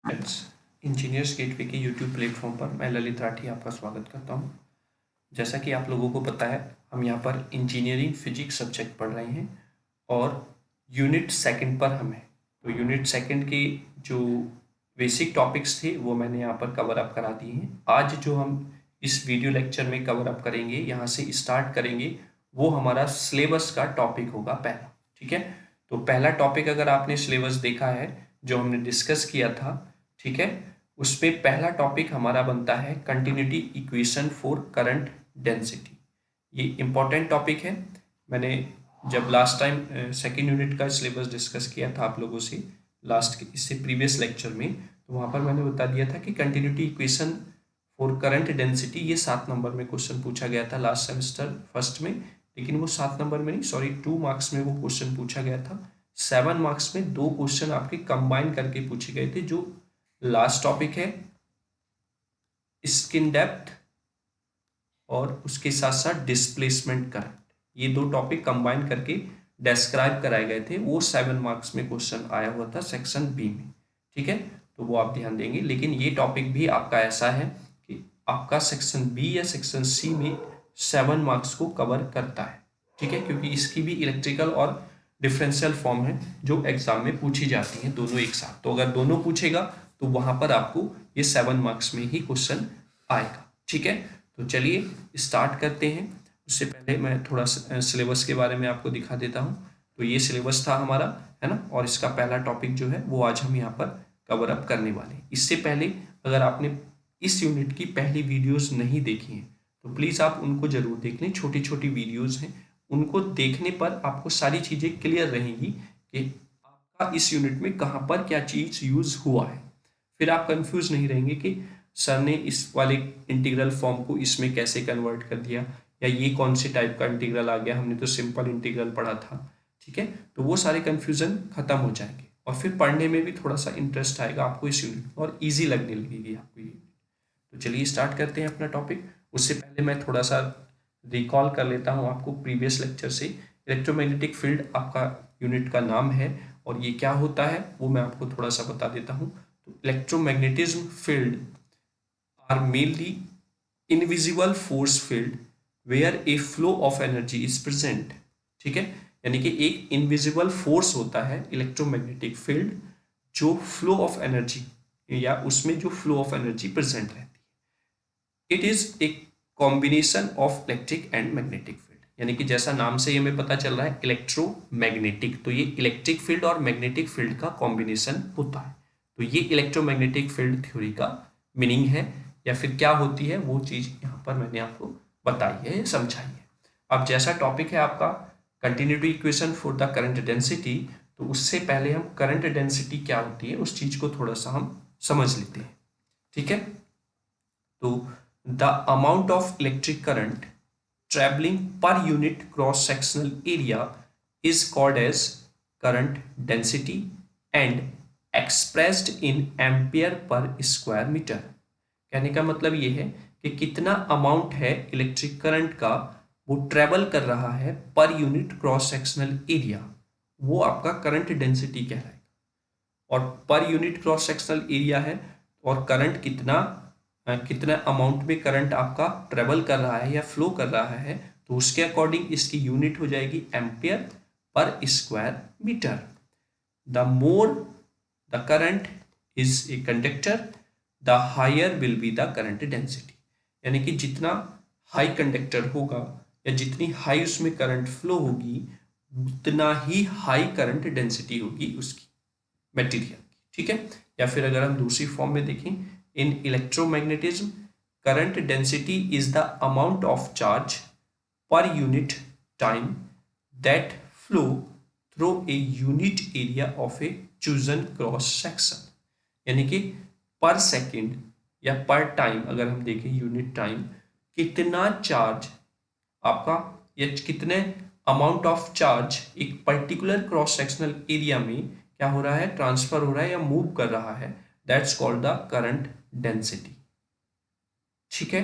Friends, engineers gateway के YouTube platform पर मैं ललित राठी आपका स्वागत करता हूं। जैसा कि आप लोगों को पता है, हम यहां पर इंजीनियरिंग फिजिक्स सब्जेक्ट पढ़ रहे हैं और यूनिट सेकंड पर हम हैं। तो यूनिट सेकंड के जो बेसिक टॉपिक्स थे वो मैंने यहाँ पर कवर अप करा दिए हैं। आज जो हम इस वीडियो लेक्चर में कवर अप करेंगे, यहाँ से स्टार्ट करेंगे, वो हमारा सिलेबस का टॉपिक होगा पहला। ठीक है, तो पहला टॉपिक अगर आपने सिलेबस देखा है जो हमने डिस्कस किया था, ठीक है, उसमें पहला टॉपिक हमारा बनता है continuity equation for current density. ये इंपॉर्टेंट टॉपिक है। मैंने जब लास्ट टाइम सेकेंड यूनिट का सिलेबस डिस्कस किया था आप लोगों से इससे प्रीवियस लेक्चर में, तो वहाँ पर मैंने बता दिया था कि continuity equation for current density ये 7 नंबर में क्वेश्चन पूछा गया था लास्ट सेमेस्टर फर्स्ट में, लेकिन वो 7 नंबर में नहीं, सॉरी 2 मार्क्स में वो क्वेश्चन पूछा गया था। 7 मार्क्स में 2 क्वेश्चन आपके कंबाइन करके पूछे गए थे। जो लास्ट टॉपिक है स्किन डेप्थ और उसके साथ साथ डिस्प्लेसमेंट करंट, ये 2 टॉपिक कंबाइन करके डिस्क्राइब कराए गए थे। वो 7 मार्क्स में क्वेश्चन आया हुआ था सेक्शन बी में। ठीक है, तो वो आप ध्यान देंगे। लेकिन ये टॉपिक भी आपका ऐसा है कि आपका सेक्शन बी या सेक्शन सी में 7 मार्क्स को कवर करता है। ठीक है, क्योंकि इसकी भी इलेक्ट्रिकल और डिफरेंशियल फॉर्म है जो एग्जाम में पूछी जाती हैं दोनों एक साथ। तो अगर दोनों पूछेगा तो वहां पर आपको ये 7 मार्क्स में ही क्वेश्चन आएगा। ठीक है, तो चलिए स्टार्ट करते हैं। उससे पहले मैं थोड़ा सिलेबस के बारे में आपको दिखा देता हूँ। तो ये सिलेबस था हमारा, है ना, और इसका पहला टॉपिक जो है वो आज हम यहाँ पर कवर अप करने वाले हैं। इससे पहले अगर आपने इस यूनिट की पहली वीडियोस नहीं देखी हैं तो प्लीज़ आप उनको जरूर देख लें। छोटी छोटी वीडियोस हैं, उनको देखने पर आपको सारी चीज़ें क्लियर रहेंगी कि आपका इस यूनिट में कहाँ पर क्या चीज़ यूज़ हुआ है। फिर आप कंफ्यूज नहीं रहेंगे कि सर ने इस वाले इंटीग्रल फॉर्म को इसमें कैसे कन्वर्ट कर दिया, या ये कौन से टाइप का इंटीग्रल आ गया, हमने तो सिंपल इंटीग्रल पढ़ा था। ठीक है, तो वो सारे कंफ्यूजन खत्म हो जाएंगे और फिर पढ़ने में भी थोड़ा सा इंटरेस्ट आएगा आपको इस यूनिट में और ईजी लगने लगेगी आपको ये। तो चलिए स्टार्ट करते हैं अपना टॉपिक। उससे पहले मैं थोड़ा सा रिकॉल कर लेता हूँ आपको प्रीवियस लेक्चर से। इलेक्ट्रोमैग्नेटिक फील्ड आपका यूनिट का नाम है और ये क्या होता है वो मैं आपको थोड़ा सा बता देता हूँ। तो electromagnetism field are mainly invisible force field where a flow of energy is present. ठीक है, यानी कि एक इनविजिबल फोर्स होता है इलेक्ट्रोमैग्नेटिक फील्ड जो फ्लो ऑफ एनर्जी या उसमें जो फ्लो ऑफ एनर्जी प्रेजेंट रहती है। It is a combination of electric and magnetic field, यानी कि जैसा नाम से हमें पता चल रहा है इलेक्ट्रोमैग्नेटिक, तो ये इलेक्ट्रिक फील्ड और मैग्नेटिक फील्ड का कॉम्बिनेशन होता है। तो ये इलेक्ट्रोमैग्नेटिक फील्ड थ्योरी का मीनिंग है, या फिर क्या होती है वो चीज यहाँ पर मैंने आपको बताई है, समझाई है। अब जैसा टॉपिक है आपका continuity equation for the current density, तो उससे पहले हम करंट डेंसिटी क्या होती है उस चीज को थोड़ा सा हम समझ लेते हैं। ठीक है, तो the amount of electric current traveling per unit cross sectional area is called as current density and expressed in ampere per square meter। कहने का मतलब ये है कि कितना अमाउंट है इलेक्ट्रिक करंट का वो ट्रेवल कर रहा है per unit cross sectional area, वो आपका करंट डेंसिटी कहलाएगा। और per unit cross sectional area है और करंट कितना अमाउंट में करंट आपका ट्रेवल कर रहा है या फ्लो कर रहा है, तो उसके अकॉर्डिंग इसकी यूनिट हो जाएगी एम्पियर पर square metre. The more the current is a conductor the higher will be the current density, यानी कि जितना हाई कंडक्टर होगा या जितनी हाई उसमें करंट फ्लो होगी उतना ही हाई करंट डेंसिटी होगी उसकी मटेरियल की। ठीक है, या फिर अगर हम दूसरी फॉर्म में देखें, in electromagnetism current density is the amount of charge per unit time that flow through a unit area of a chosen cross section, यानी कि पर सेकेंड या पर टाइम अगर हम देखें यूनिट टाइम, कितना चार्ज आपका या कितने अमाउंट ऑफ चार्ज एक पर्टिकुलर क्रॉस सेक्शनल एरिया में क्या हो रहा है, ट्रांसफर हो रहा है या मूव कर रहा है, that's called the current density. ठीक है,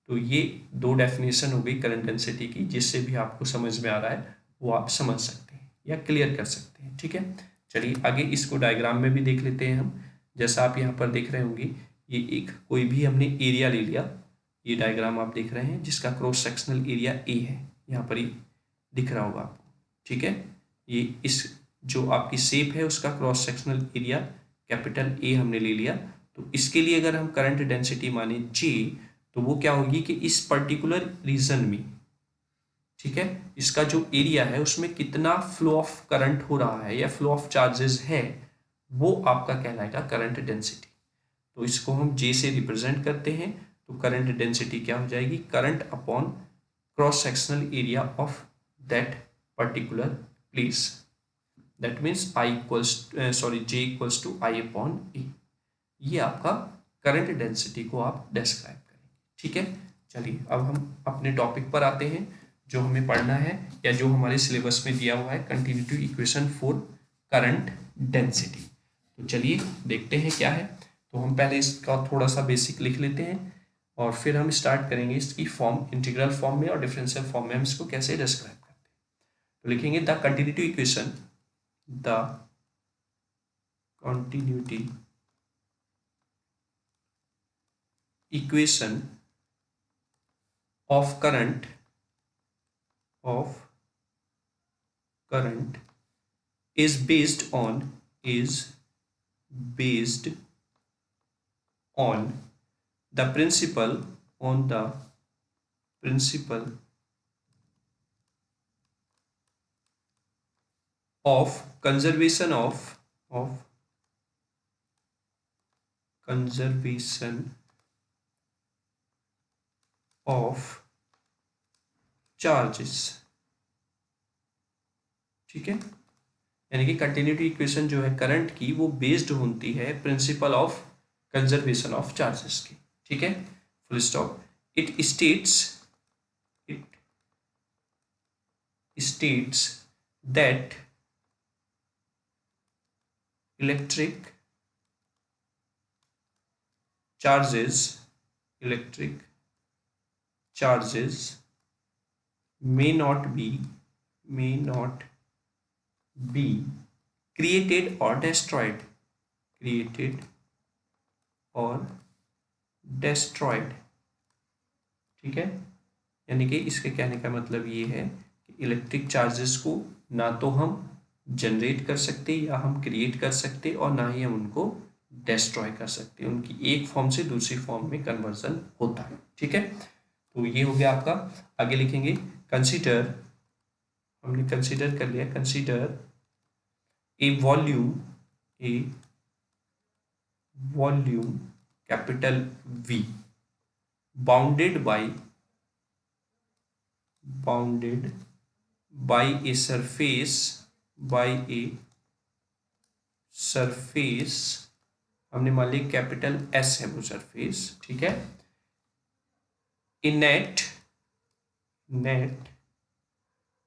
तो ये 2 डेफिनेशन हो गई करंट डेंसिटी की, जिससे भी आपको समझ में आ रहा है वो आप समझ सकते हैं या क्लियर कर सकते हैं। ठीक है, चलिए आगे इसको डायग्राम में भी देख लेते हैं हम। जैसा आप यहाँ पर देख रहे होंगे, ये एक कोई भी हमने एरिया ले लिया, ये डायग्राम आप देख रहे हैं जिसका क्रॉस सेक्शनल एरिया ए है, यहाँ पर ये दिख रहा होगा आपको, ठीक है। ये इस जो आपकी शेप है उसका cross sectional area capital A हमने ले लिया। तो इसके लिए अगर हम करंट डेंसिटी माने जे, तो वो क्या होगी कि इस पर्टिकुलर रीजन में, ठीक है, इसका जो एरिया है उसमें कितना फ्लो ऑफ करंट हो रहा है या फ्लो ऑफ चार्जेस है, वो आपका कहलाएगा करंट डेंसिटी। तो इसको हम जे से रिप्रेजेंट करते हैं, तो करंट डेंसिटी क्या हो जाएगी, current upon cross sectional area of that particular place, that means I equals J equals to I upon A. ये आपका करंट डेंसिटी को आप डिस्क्राइब करेंगे, ठीक है। चलिए अब हम अपने टॉपिक पर आते हैं, जो हमें पढ़ना है या जो हमारे सिलेबस में दिया हुआ है, continuity equation for current density. तो चलिए देखते हैं क्या है। तो हम पहले इसका थोड़ा सा बेसिक लिख लेते हैं और फिर हम स्टार्ट करेंगे इसकी फॉर्म, इंटीग्रल फॉर्म में और डिफरेंशियल फॉर्म में हम इसको कैसे डिस्क्राइब करते हैं। तो लिखेंगे the continuity equation, the continuity equation of current is based on the principle of conservation of charges, ठीक है। यानी कि कंटिन्यूटी इक्वेशन जो है करंट की, वो बेस्ड होती है principle of conservation of charges की, ठीक है, full stop. It states that electric charges may not be created or destroyed, ठीक है। यानी कि इसके कहने का मतलब ये है कि इलेक्ट्रिक चार्जेस को ना तो हम जनरेट कर सकते या हम क्रिएट कर सकते और ना ही हम उनको डिस्ट्रॉय कर सकते, उनकी एक फॉर्म से दूसरी फॉर्म में कन्वर्जन होता है, ठीक है। तो ये हो गया आपका। आगे लिखेंगे कंसीडर, हमने कंसीडर कर लिया, consider a volume capital V bounded by a surface, हमने मान लिया कैपिटल S है वो सरफेस, ठीक है। A net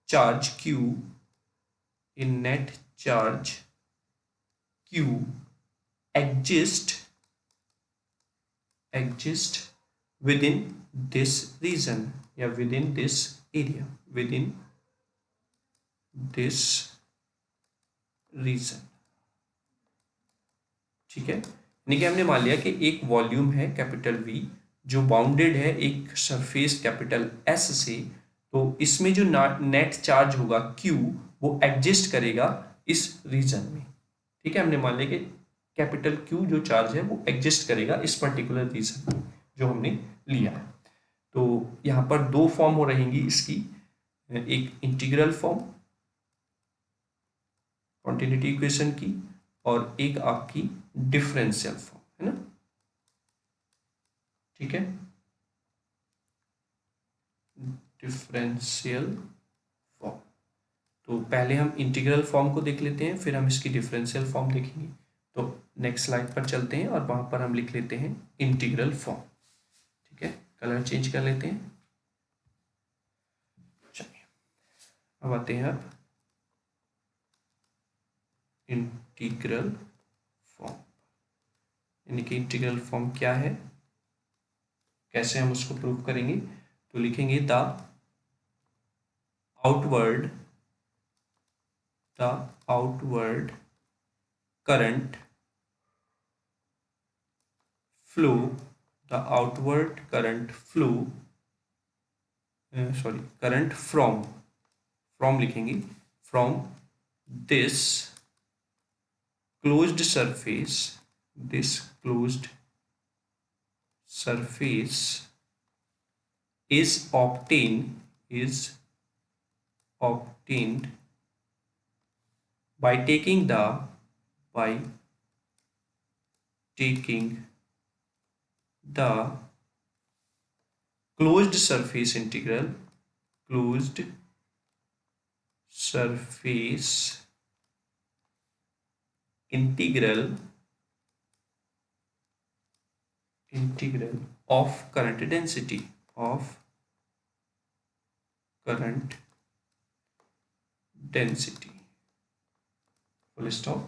charge Q exist within this region या within this area, ठीक है। यानी कि हमने मान लिया कि एक वॉल्यूम है कैपिटल V जो बाउंडेड है एक सरफेस कैपिटल S से, तो इसमें जो नेट चार्ज होगा Q वो एग्जिस्ट करेगा इस रीजन में, ठीक है। हमने मान लिया कि कैपिटल Q जो चार्ज है वो एग्जिस्ट करेगा इस पर्टिकुलर रीजन में जो हमने लिया है। तो यहाँ पर दो फॉर्म हो रहेंगी इसकी, एक इंटीग्रल फॉर्म कंटिन्यूटी इक्वेशन की और एक आपकी डिफरेंशियल फॉर्म, है ना, ठीक है, डिफरेंशियल फॉर्म। तो पहले हम इंटीग्रल फॉर्म को देख लेते हैं, फिर हम इसकी डिफरेंशियल फॉर्म देखेंगे। तो नेक्स्ट स्लाइड पर चलते हैं और वहां पर हम लिख लेते हैं इंटीग्रल फॉर्म, ठीक है। कलर चेंज कर लेते हैं। चलिए अब आते हैं आप इंटीग्रल फॉर्म, यानी कि इंटीग्रल फॉर्म क्या है, कैसे हम उसको प्रूव करेंगे। तो लिखेंगे the outward current flow, the outward current flow, current from लिखेंगे, from this closed surface, this closed surface is obtained by taking the closed surface integral of current density full stop.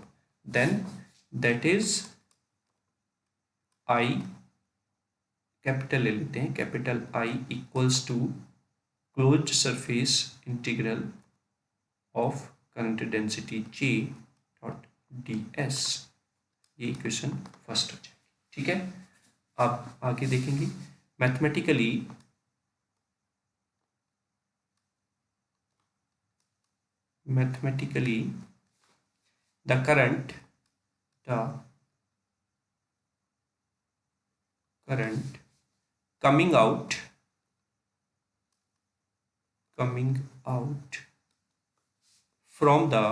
Then that is I, capital ले लेते हैं, capital I equals to closed surface integral of current density J dot ds। ये equation first हो जाएगी। ठीक है, आप आगे देखेंगे mathematically the current coming out from the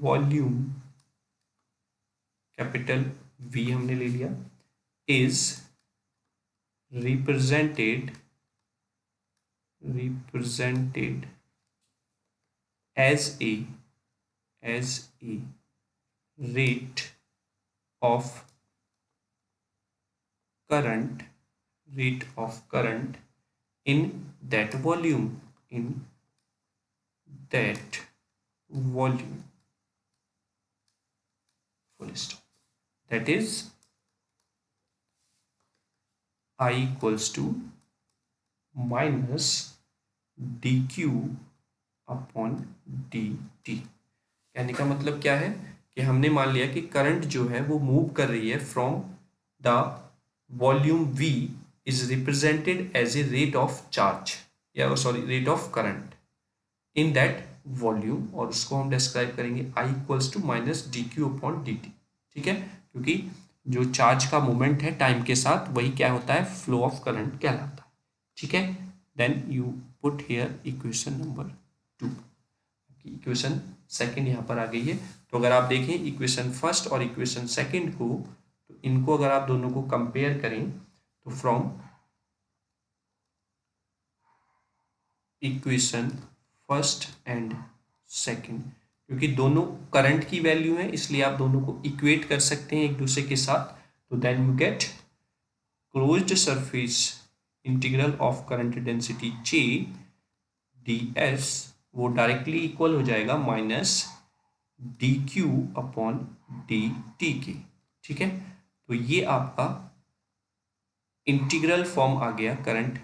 volume, capital V हमने ले लिया, is represented as a rate of current in that volume, full stop. That is I equals to minus dq upon dt। कहने का मतलब क्या है कि हमने मान लिया कि करंट जो है वो मूव कर रही है from the volume V is represented as a rate of charge या sorry rate of current in that volume, और उसको हम डिस्क्राइब करेंगे I equals to minus dq upon dt। ठीक है, क्योंकि जो चार्ज का मूवमेंट है टाइम के साथ वही क्या होता है, फ्लो ऑफ करंट कहलाता है। ठीक है, then you put here equation number 2। Equation second यहाँ पर आ गई है। तो अगर आप देखें इक्वेशन फर्स्ट और इक्वेशन सेकंड को, तो इनको अगर आप दोनों को कंपेयर करें तो from equation first and second, क्योंकि दोनों करंट की वैल्यू है इसलिए आप दोनों को इक्वेट कर सकते हैं एक दूसरे के साथ। तो then you get closed surface integral of current density J ds, वो डायरेक्टली इक्वल हो जाएगा माइनस dq अपॉन dt के। ठीक है, तो ये आपका इंटीग्रल फॉर्म आ गया current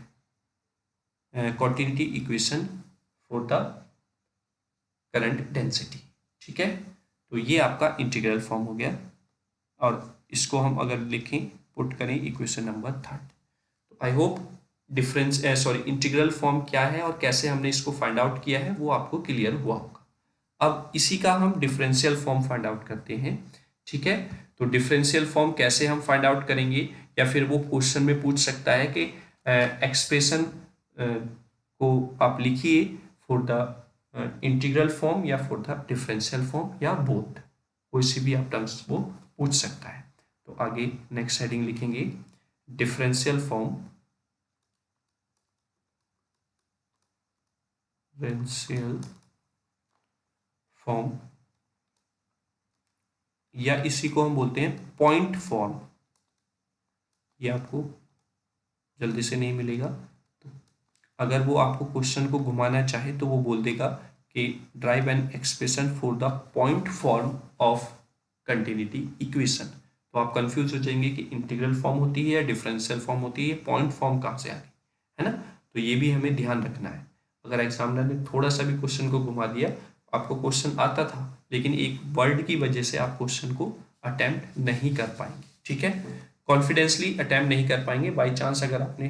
continuity equation for the current density. ठीक है, तो ये आपका इंटीग्रल फॉर्म हो गया, और इसको हम अगर लिखें पुट करें इक्वेशन नंबर 3। तो I hope difference integral form क्या है और कैसे हमने इसको फाइंड आउट किया है वो आपको क्लियर हुआ होगा। अब इसी का हम डिफरेंशियल फॉर्म फाइंड आउट करते हैं। ठीक है, तो डिफरेंशियल फॉर्म कैसे हम फाइंड आउट करेंगे, या फिर वो क्वेश्चन में पूछ सकता है कि एक्सप्रेशन को आप लिखिए फॉर द इंटीग्रल फॉर्म या फॉर द डिफरेंशियल फॉर्म या बोथ, कोई सी भी आप टर्म्स वो पूछ सकता है। तो आगे नेक्स्ट हेडिंग लिखेंगे डिफरेंशियल फॉर्म, या इसी को हम बोलते हैं पॉइंट फॉर्म। ये आपको जल्दी से नहीं मिलेगा, तो अगर वो आपको क्वेश्चन को घुमाना चाहे तो वो बोल देगा कि drive an expression for the point form of continuity equation. तो आप कंफ्यूज हो जाएंगे कि इंटीग्रल फॉर्म होती है या डिफरेंशियल फॉर्म होती है, पॉइंट फॉर्म कहाँ से आ गई, है ना। तो ये भी हमें ध्यान रखना है। अगर एग्जामिनर ने थोड़ा सा भी क्वेश्चन को घुमा दिया आपको क्वेश्चन आता था, लेकिन एक वर्ड की वजह से आप क्वेश्चन को अटेम्प्ट नहीं कर पाएंगे। ठीक है, कॉन्फिडेंसली अटेम्प्ट नहीं कर पाएंगे। बाई चांस अगर आपने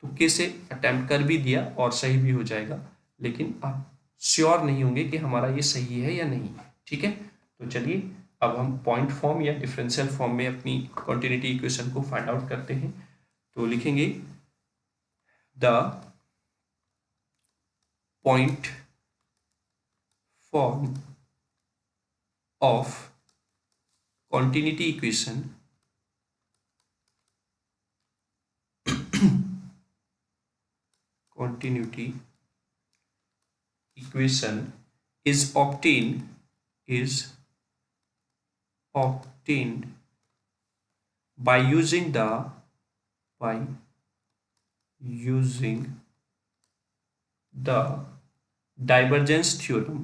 तुक्के से अटेम्प्ट कर भी दिया और सही भी हो जाएगा, लेकिन आप श्योर नहीं होंगे कि हमारा ये सही है या नहीं है। ठीक है, तो चलिए अब हम पॉइंट फॉर्म या डिफरेंशियल फॉर्म में अपनी कॉन्टिन्यूटी इक्वेशन को फाइंड आउट करते हैं। तो लिखेंगे the point form of continuity equation continuity equation is obtained by using the divergence theorem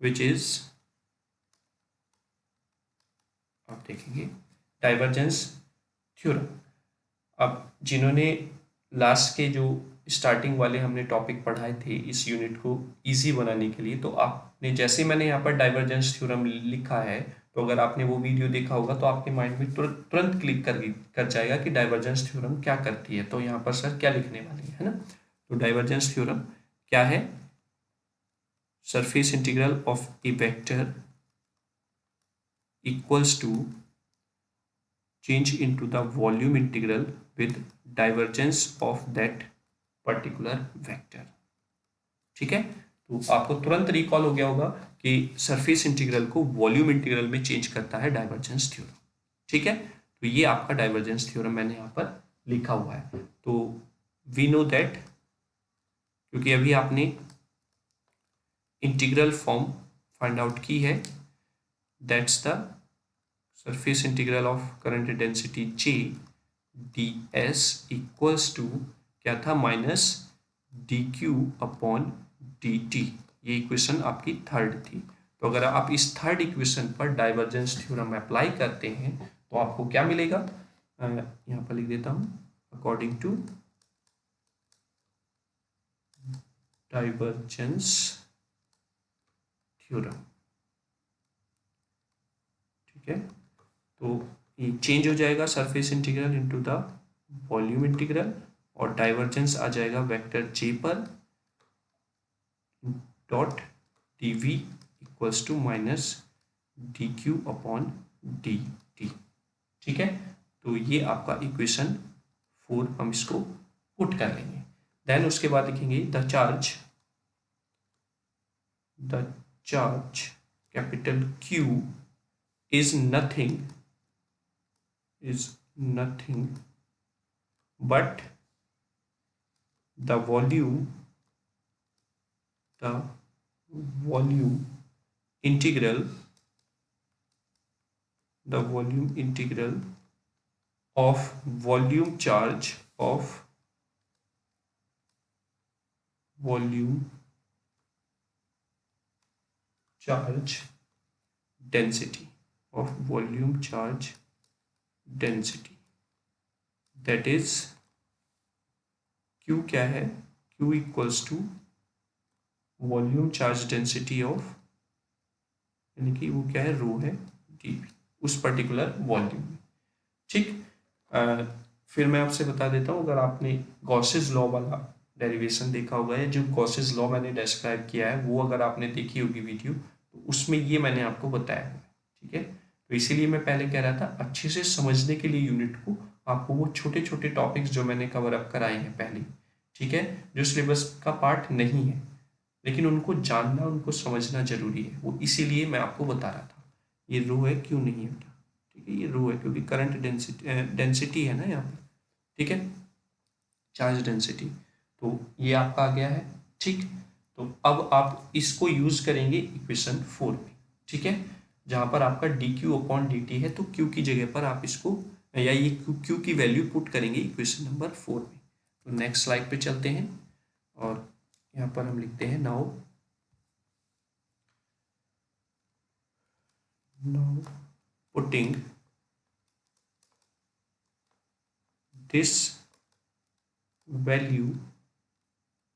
which is, आप देखेंगे डाइवर्जेंस थ्योरम। अब जिन्होंने लास्ट के जो स्टार्टिंग वाले हमने टॉपिक पढ़ाए थे इस यूनिट को इजी बनाने के लिए, तो आपने जैसे मैंने यहाँ पर डाइवर्जेंस थ्योरम लिखा है, तो अगर आपने वो वीडियो देखा होगा तो आपके माइंड में तुरंत क्लिक कर जाएगा कि डाइवर्जेंस थ्योरम क्या करती है। तो यहाँ पर सर क्या लिखने वाले हैं ना, तो डाइवर्जेंस थ्योरम क्या है, surface integral of a vector equals to change into the volume integral with divergence of that particular vector। ठीक है, तो आपको तुरंत रिकॉल हो गया होगा कि सरफेस इंटीग्रल को वॉल्यूम इंटीग्रल में चेंज करता है डाइवर्जेंस थ्योरम। ठीक है, तो ये आपका डाइवर्जेंस थ्योरम मैंने यहाँ पर लिखा हुआ है। तो वी नो दैट, क्योंकि अभी आपने इंटीग्रल फॉर्म फाइंड आउट की है, that's the surface integral of current density J ds equals to क्या था, माइनस dq अपॉन dt। ये इक्वेशन आपकी थर्ड थी। तो अगर आप इस थर्ड इक्वेशन पर डाइवर्जेंस थ्योरम अप्लाई करते हैं तो आपको क्या मिलेगा, यहाँ पर लिख देता हूँ, अकॉर्डिंग टू डाइवर्जेंस थ्योरम। ठीक है, तो ये चेंज हो जाएगा surface integral into the volume integral, और डाइवर्जेंस आ जाएगा वेक्टर जे पर dot D V equals to minus D Q upon D T. ठीक है, तो ये आपका इक्वेशन 4 हम इसको पुट कर लेंगे। देन उसके बाद लिखेंगे the charge capital Q is nothing but the volume integral of volume charge density that is Q क्या है, Q equals to volume charge density of, यानी कि वो क्या है, रो है डी उस पर्टिकुलर वॉल्यूम में। ठीक, फिर मैं आपसे बता देता हूँ, अगर आपने गॉसेस लॉ वाला डेरिवेशन देखा होगा, या जो गॉसेस लॉ मैंने डिस्क्राइब किया है वो अगर आपने देखी होगी वीडियो, तो उसमें ये मैंने आपको बताया है। ठीक है, तो इसीलिए मैं पहले कह रहा था अच्छे से समझने के लिए यूनिट को, आपको वो छोटे छोटे टॉपिक्स जो मैंने कवर अप कराए हैं पहले, ठीक है, जो सिलेबस का पार्ट नहीं है, लेकिन उनको जानना, उनको समझना जरूरी है, वो इसीलिए मैं आपको बता रहा था। ये रो है, क्यों नहीं है बेटा, ठीक है, ये रो है क्योंकि करंट डेंसिटी है ना यहाँ पर। ठीक है, चार्ज डेंसिटी, तो ये आपका आ गया है। ठीक, तो अब आप इसको यूज करेंगे इक्वेशन 4 में। ठीक है, जहां पर आपका D Q upon D T है, तो क्यू की जगह पर आप इसको, या ये क्यू की वैल्यू पुट करेंगे इक्वेशन नंबर 4 में। तो नेक्स्ट स्लाइड पे चलते हैं, और यहाँ पर हम लिखते हैं now putting this value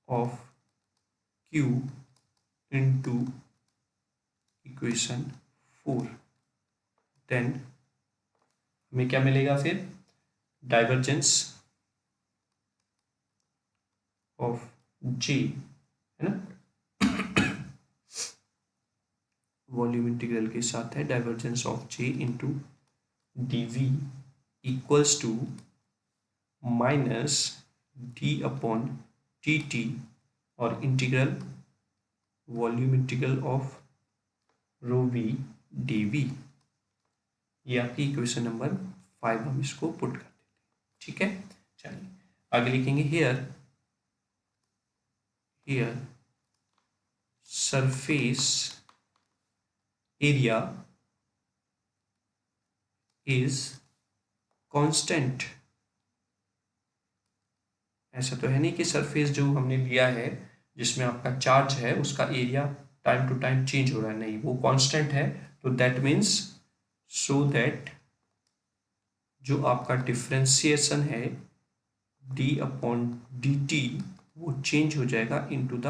of q into equation 4, देन हमें क्या मिलेगा फिर, डाइवर्जेंस ऑफ जे, है ना, वॉल्यूम इंटीग्रल के साथ है divergence of J into D V equals to minus D upon T T और integral volume integral of rho V D V. ये आपकी इक्वेशन नंबर 5 हम इसको पुट कर देते हैं। ठीक है, चलिए आगे लिखेंगे here surface area is constant. ऐसा तो है नहीं कि सरफेस जो हमने लिया है जिसमें आपका चार्ज है उसका area time to time change हो रहा है, नहीं, वो कांस्टेंट है। तो दैट मीन्स सो दैट जो आपका डिफ्रेंसिएशन है डी अपॉन डी टी वो चेंज हो जाएगा इनटू द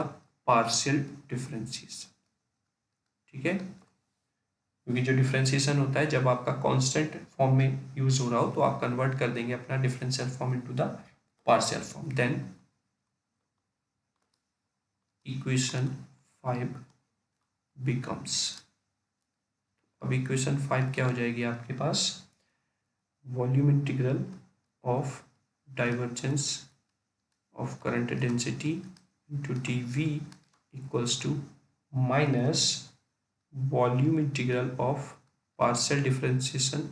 पार्शियल डिफ्रेंसिएशन। ठीक है, क्योंकि जो डिफ्रेंसिएशन होता है जब आपका कांस्टेंट फॉर्म में यूज हो रहा हो तो आप कन्वर्ट कर देंगे अपना differential form into the partial form, then equation 5 becomes, अब इक्वेशन 5 क्या हो जाएगी आपके पास, volume integral of divergence of current density into D V equals to minus volume integral of partial differentiation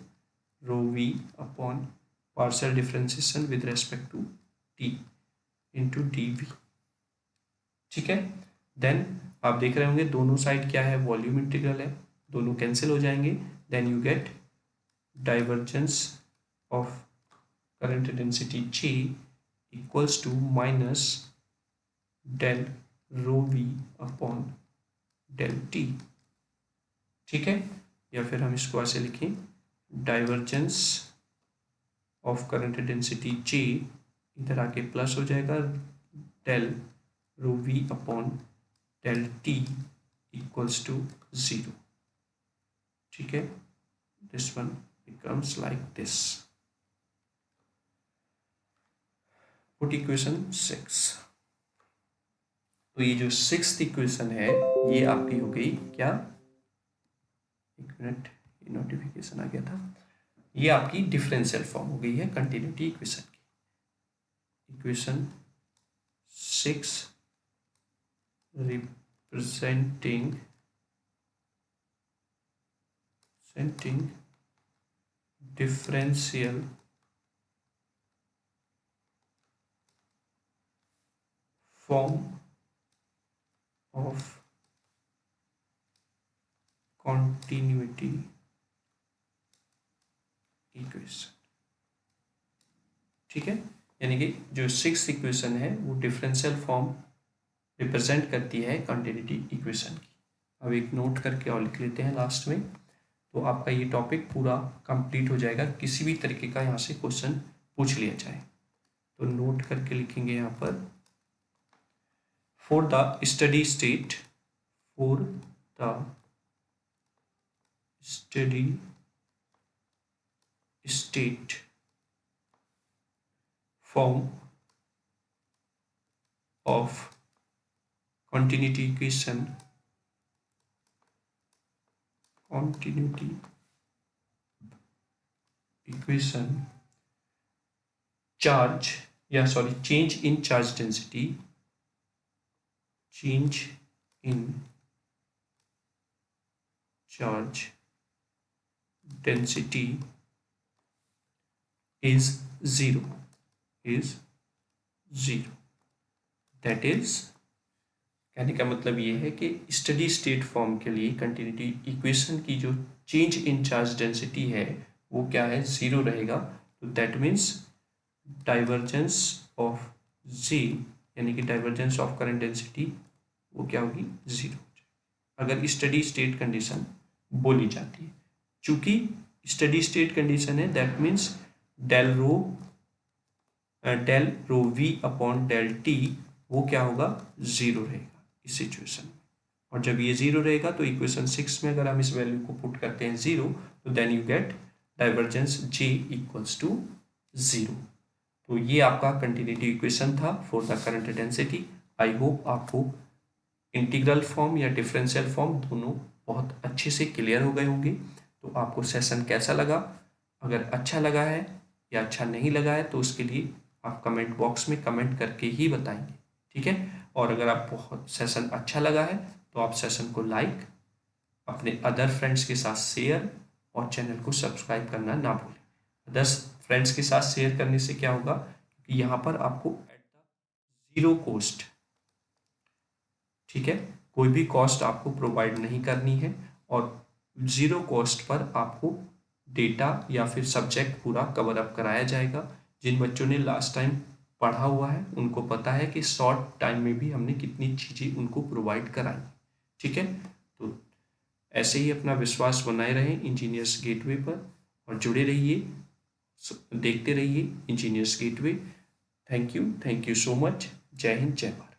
rho V upon partial differentiation with respect to T into D V. ठीक है, then आप देख रहे होंगे दोनों side क्या है, volume integral है, दोनों कैंसिल हो जाएंगे, then you get divergence of current density J equals to minus del rho V upon del T. ठीक है, या फिर हम इसको ऐसे लिखें, divergence of current density J इधर आके प्लस हो जाएगा, del rho V upon del T equals to 0। ठीक है, this one becomes like this. Put equation 6। तो ये जो 6th इक्वेशन है ये आपकी हो गई क्या, एक मिनट, ये नोटिफिकेशन आ गया था, ये आपकी डिफरेंशियल फॉर्म हो गई है कंटिन्यूटी इक्वेशन की। Equation 6 representing differential form of continuity equation. ठीक है, यानी कि जो 6th इक्वेशन है वो डिफरेंशियल फॉर्म रिप्रेजेंट करती है कंटिन्यूटी इक्वेशन की। अब एक नोट करके और लिख लेते हैं लास्ट में, तो आपका ये टॉपिक पूरा कंप्लीट हो जाएगा, किसी भी तरीके का यहाँ से क्वेश्चन पूछ लिया जाए तो नोट करके लिखेंगे यहाँ पर, for the steady state form of continuity equation change in charge density is 0 that is, कहने का मतलब ये है कि स्टडी स्टेट फॉर्म के लिए कंटिन्यूटी इक्वेशन की जो चेंज इन चार्ज डेंसिटी है वो क्या है, 0 रहेगा। तो that means divergence of J यानी कि डाइवर्जेंस ऑफ करंट डेंसिटी वो क्या होगी, 0 अगर स्टडी स्टेट कंडीशन बोली जाती है। चूंकि स्टडी स्टेट कंडीशन है that means del rho del rho V upon del T वो क्या होगा, 0 रहेगा इस सिचुएशन में। और जब ये 0 रहेगा तो इक्वेशन 6 में अगर हम इस वैल्यू को पुट करते हैं 0, तो then you get divergence J equals to 0। तो ये आपका कंटिन्यूटी इक्वेशन था for the current density. I hope आपको इंटीग्रल फॉर्म या डिफरेंशियल फॉर्म दोनों बहुत अच्छे से क्लियर हो गए होंगे। तो आपको सेशन कैसा लगा? अगर अच्छा लगा है या अच्छा नहीं लगा है तो उसके लिए आप कमेंट बॉक्स में कमेंट करके ही बताएंगे, ठीक है। और अगर आप बहुत सेशन अच्छा लगा है तो आप सेशन को लाइक, अपने अदर फ्रेंड्स के साथ शेयर और चैनल को सब्सक्राइब करना ना भूलें। अदर फ्रेंड्स के साथ शेयर करने से क्या होगा कि यहाँ पर आपको एट द जीरो कॉस्ट, ठीक है, कोई भी कॉस्ट आपको प्रोवाइड नहीं करनी है और ज़ीरो कॉस्ट पर आपको डेटा या फिर सब्जेक्ट पूरा कवर अप कराया जाएगा। जिन बच्चों ने लास्ट टाइम पढ़ा हुआ है उनको पता है कि शॉर्ट टाइम में भी हमने कितनी चीज़ें उनको प्रोवाइड कराई, ठीक है। तो ऐसे ही अपना विश्वास बनाए रहें इंजीनियर्स गेटवे पर और जुड़े रहिए, देखते रहिए engineers gateway. Thank you so much. जय हिंद, जय भारत।